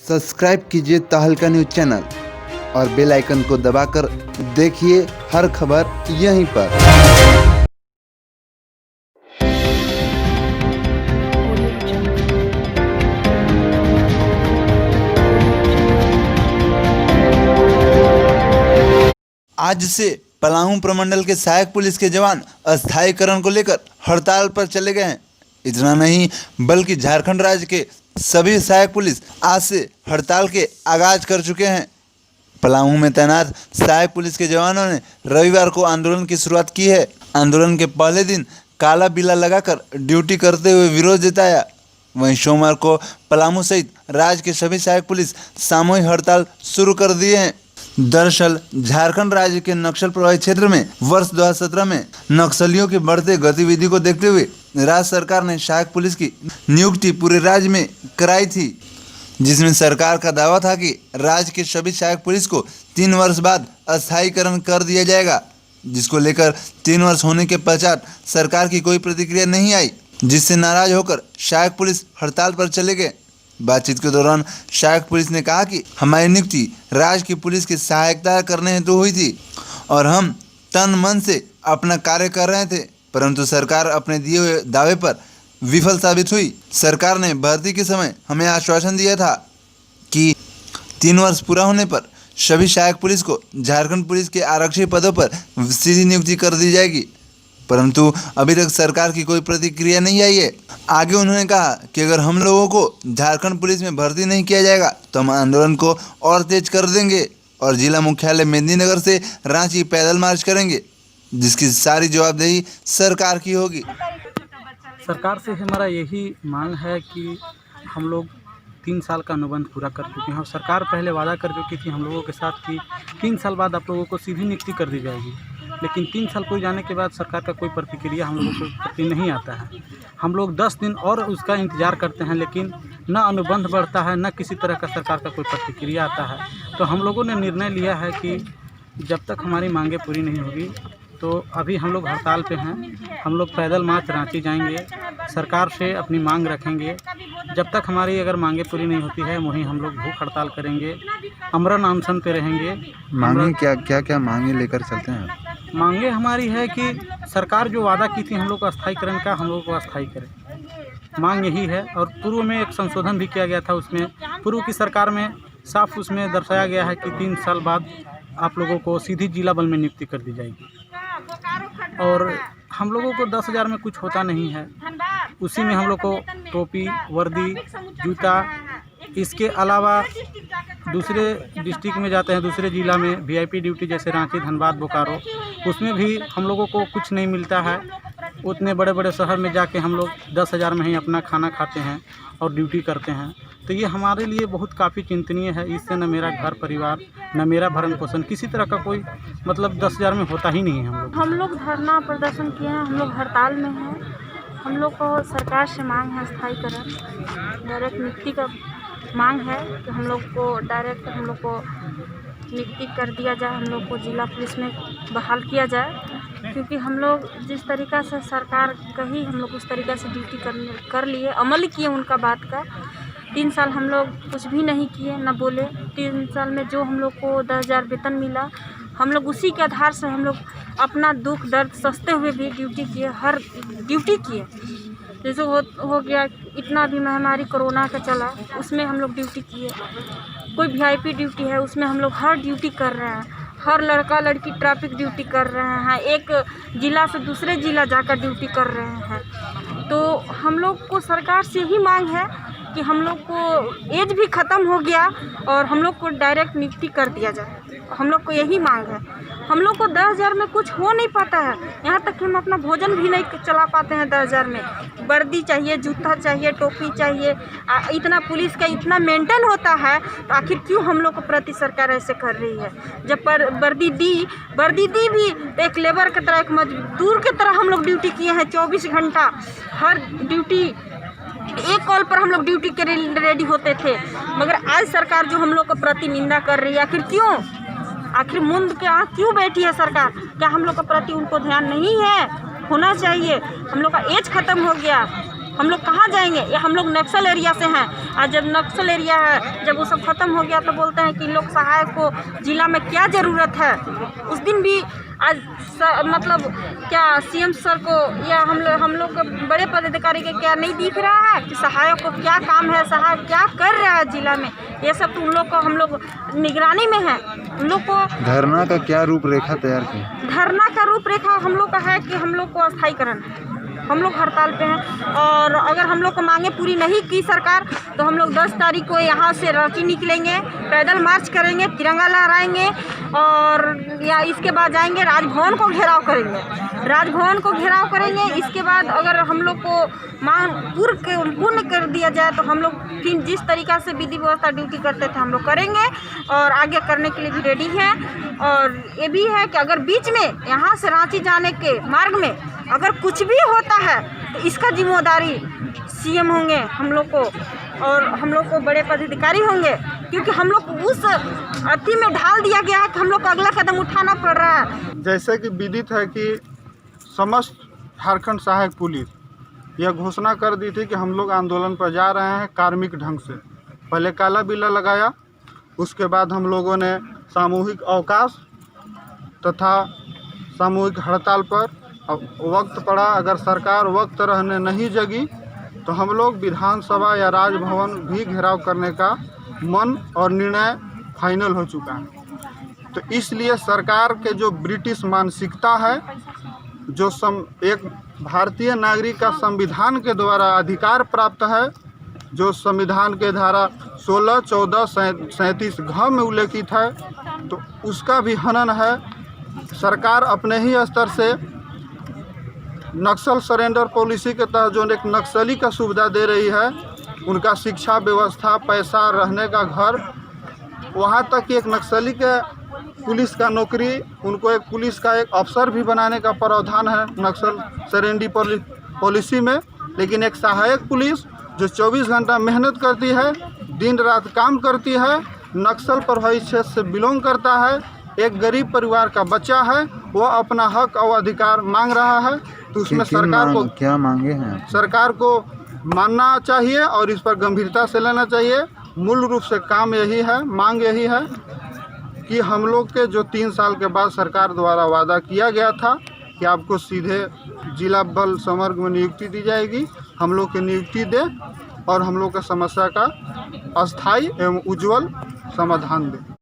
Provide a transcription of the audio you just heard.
Subscribe कीजिए तहलका news channel और बेल आइकन को दबाकर देखिए हर खबर यहीं पर। आज से पलामू प्रमंडल के सहायक पुलिस के जवान अस्थायीकरण को लेकर हड़ताल पर चले गए हैं। इतना नहीं बल्कि झारखंड राज्य के सभी सहायक पुलिस आज से हड़ताल के आगाज कर चुके हैं। पलामू में तैनात सहायक पुलिस के जवानों ने रविवार को आंदोलन की शुरुआत की है। आंदोलन के पहले दिन काला बिल्ला लगाकर ड्यूटी करते हुए विरोध जताया। वहीं सोमवार को पलामू सहित राज्य के सभी सहायक पुलिस सामूहिक हड़ताल शुरू कर दिए हैं। दरअसल झारखंड राज्य के नक्सल प्रभावित क्षेत्र में वर्ष 2017 में नक्सलियों की बढ़ते गतिविधि को देखते हुए राज्य सरकार ने सहायक पुलिस की नियुक्ति पूरे राज्य में कराई थी, जिसमें सरकार का दावा था कि राज्य के सभी सहायक पुलिस को 3 वर्ष बाद अस्थायीकरण कर दिया जाएगा, जिसको लेकर 3 वर्ष होने के पश्चात सरकार की कोई प्रतिक्रिया नहीं आई, जिससे नाराज होकर सहायक पुलिस हड़ताल पर चले गए। बातचीत के दौरान सहायक पुलिस ने कहा कि हमारी नियुक्ति राज्य की पुलिस की सहायता करने हेतु हुई थी और हम तन मन से अपना कार्य कर रहे थे, परंतु सरकार अपने दिए हुए दावे पर विफल साबित हुई। सरकार ने भर्ती के समय हमें आश्वासन दिया था कि 3 वर्ष पूरा होने पर सभी सहायक पुलिस को झारखंड पुलिस के आरक्षित पदों पर सीधी नियुक्ति कर दी जाएगी, परंतु अभी तक सरकार की कोई प्रतिक्रिया नहीं आई है। आगे उन्होंने कहा कि अगर हम लोगों को झारखंड पुलिस में भर्ती नहीं किया जाएगा तो हम आंदोलन को और तेज कर देंगे और जिला मुख्यालय मेदिनीनगर से रांची पैदल मार्च करेंगे, जिसकी सारी जवाबदेही सरकार की होगी। सरकार से हमारा यही मांग है कि हम लोग 3 साल का अनुबंध पूरा कर चुके हैं और सरकार पहले वादा कर चुकी थी हम लोगों के साथ कि 3 साल बाद आप लोगों को सीधी नियुक्ति कर दी जाएगी, लेकिन 3 साल पूरे जाने के बाद सरकार का कोई प्रतिक्रिया हम लोगों के प्रति नहीं आता है। हम लोग 10 दिन और उसका इंतज़ार करते हैं, लेकिन न अनुबंध बढ़ता है न किसी तरह का सरकार का कोई प्रतिक्रिया आता है। तो हम लोगों ने निर्णय लिया है कि जब तक हमारी मांगें पूरी नहीं होगी तो अभी हम लोग हड़ताल पे हैं। हम लोग पैदल मार्च रांची जाएंगे, सरकार से अपनी मांग रखेंगे। जब तक हमारी अगर मांगें पूरी नहीं होती है वहीं हम लोग भूख हड़ताल करेंगे, अमरन अनशन पे रहेंगे। मांगे क्या मांगे लेकर चलते हैं? मांगे हमारी है कि सरकार जो वादा की थी हम लोग को अस्थायीकरण का, हम लोग को अस्थायी करें। मांग यही है। और पूर्व में एक संशोधन भी किया गया था, उसमें पूर्व की सरकार में साफ उसमें दर्शाया गया है कि 3 साल बाद आप लोगों को सीधी जिला बल में नियुक्ति कर दी जाएगी। और हम लोगों को 10,000 में कुछ होता नहीं है, उसी में हम लोग को टोपी, वर्दी, जूता, इसके अलावा दूसरे डिस्ट्रिक्ट में जाते हैं, दूसरे ज़िला में वीआईपी ड्यूटी जैसे रांची, धनबाद, बोकारो, उसमें भी हम लोगों को कुछ नहीं मिलता है। उतने बड़े बड़े शहर में जाके हम लोग 10,000 में ही अपना खाना खाते हैं और ड्यूटी करते हैं। तो ये हमारे लिए बहुत काफ़ी चिंतनीय है। इससे न मेरा घर परिवार न मेरा भरण पोषण किसी तरह का कोई मतलब 10,000 में होता ही नहीं है। हम लोग धरना प्रदर्शन किए हैं, हम लोग हड़ताल में हैं। हम लोग को सरकार से मांग है अस्थायीकरण, डायरेक्ट नियुक्ति का मांग है कि हम लोग को डायरेक्ट हम लोग को नियुक्ति कर दिया जाए, हम लोग को जिला पुलिस में बहाल किया जाए, क्योंकि हम लोग जिस तरीक़ा से सरकार कही हम लोग उस तरीक़ा से ड्यूटी कर लिए, अमल किए उनका बात का। 3 साल हम लोग कुछ भी नहीं किए, न बोले। 3 साल में जो हम लोग को 10,000 वेतन मिला, हम लोग उसी के आधार से हम लोग अपना दुख दर्द सस्ते हुए भी ड्यूटी किए, हर ड्यूटी किए। जैसे हो गया इतना भी महामारी कोरोना का चला, उसमें हम लोग ड्यूटी किए। कोई वीआईपी ड्यूटी है उसमें हम लोग हर ड्यूटी कर रहे हैं। हर लड़का लड़की ट्रैफिक ड्यूटी कर रहे हैं, एक ज़िला से दूसरे ज़िला जाकर ड्यूटी कर रहे हैं। तो हम लोग को सरकार से ही मांग है कि हम लोग को एज भी ख़त्म हो गया और हम लोग को डायरेक्ट नियुक्ति कर दिया जाए। हम लोग को यही मांग है। हम लोग को 10,000 में कुछ हो नहीं पाता है, यहाँ तक कि हम अपना भोजन भी नहीं चला पाते हैं। 10,000 में वर्दी चाहिए, जूता चाहिए, टोपी चाहिए। इतना पुलिस का इतना मेंटेन होता है तो आखिर क्यों हम लोग को प्रति सरकार ऐसे कर रही है? जब पर वर्दी दी भी तो एक लेबर की तरह, एक मजदूर की तरह हम लोग ड्यूटी किए हैं 24 घंटा। हर ड्यूटी एक कॉल पर हम लोग ड्यूटी के रेडी होते थे, मगर आज सरकार जो हम लोग को प्रति निंदा कर रही है, आखिर क्यों? आखिर मुंद के आँख क्यों बैठी है सरकार? क्या हम लोग के प्रति उनको ध्यान नहीं है? होना चाहिए। हम लोग का एज ख़त्म हो गया, हम लोग कहाँ जाएंगे? ये हम लोग नक्सल एरिया से हैं, और जब नक्सल एरिया है, जब वो सब खत्म हो गया तो बोलते हैं कि लोक सहायक को जिला में क्या ज़रूरत है। उस दिन भी आज मतलब क्या सीएम सर को या हम लोग बड़े पदाधिकारी के क्या नहीं दिख रहा है कि सहायक को क्या काम है, सहायक क्या कर रहा है जिला में? ये सब तो उन लोग को हम लोग निगरानी में है। उन लोग को धरना का क्या रूपरेखा तैयार की? धरना का रूपरेखा हम लोग का है कि हम लोग को अस्थायीकरण है। हम लोग हड़ताल पे हैं, और अगर हम लोग को मांगे पूरी नहीं की सरकार तो हम लोग 10 तारीख को यहाँ से रांची निकलेंगे, पैदल मार्च करेंगे, तिरंगा लहराएंगे, और या इसके बाद जाएंगे राजभवन को घेराव करेंगे। राजभवन को घेराव करेंगे। इसके बाद अगर हम लोग को मांग पूर्ण कर दिया जाए तो हम लोग फिर जिस तरीक़ा से विधि व्यवस्था ड्यूटी करते थे हम लोग करेंगे, और आगे करने के लिए भी रेडी हैं। और ये भी है कि अगर बीच में यहाँ से रांची जाने के मार्ग में अगर कुछ भी होता है तो इसका जिम्मेदारी सीएम होंगे हम लोग को, और हम लोग को बड़े पदाधिकारी होंगे, क्योंकि हम लोग को उस अति में ढाल दिया गया है कि हम लोग को अगला कदम उठाना पड़ रहा है। जैसे कि विदित है कि समस्त झारखंड सहायक पुलिस यह घोषणा कर दी थी कि हम लोग आंदोलन पर जा रहे हैं कार्मिक ढंग से। पहले काला बिल्ला लगाया, उसके बाद हम लोगों ने सामूहिक अवकाश तथा सामूहिक हड़ताल पर वक्त पड़ा। अगर सरकार वक्त रहने नहीं जगी तो हम लोग विधानसभा या राजभवन भी घेराव करने का मन और निर्णय फाइनल हो चुका है। तो इसलिए सरकार के जो ब्रिटिश मानसिकता है, जो एक भारतीय नागरिक का संविधान के द्वारा अधिकार प्राप्त है, जो संविधान के धारा 16, 14, 37 घ में उल्लेखित है, तो उसका भी हनन है। सरकार अपने ही स्तर से नक्सल सरेंडर पॉलिसी के तहत जो एक नक्सली का सुविधा दे रही है, उनका शिक्षा व्यवस्था, पैसा, रहने का घर, वहाँ तक कि एक नक्सली के पुलिस का नौकरी, उनको एक पुलिस का एक अफसर भी बनाने का प्रावधान है नक्सल सरेंडर पॉलिसी में। लेकिन एक सहायक पुलिस जो 24 घंटा मेहनत करती है, दिन रात काम करती है, नक्सल प्रभावित क्षेत्र से बिलोंग करता है, एक गरीब परिवार का बच्चा है, वो अपना हक और अधिकार मांग रहा है, तो उसमें सरकार को क्या मांगे हैं? सरकार को मानना चाहिए और इस पर गंभीरता से लेना चाहिए। मूल रूप से काम यही है, मांग यही है कि हम लोग के जो 3 साल के बाद सरकार द्वारा वादा किया गया था कि आपको सीधे जिला बल समर्ग में नियुक्ति दी जाएगी, हम लोग की नियुक्ति दे और हम लोग का समस्या का अस्थायी एवं उज्जवल समाधान दे।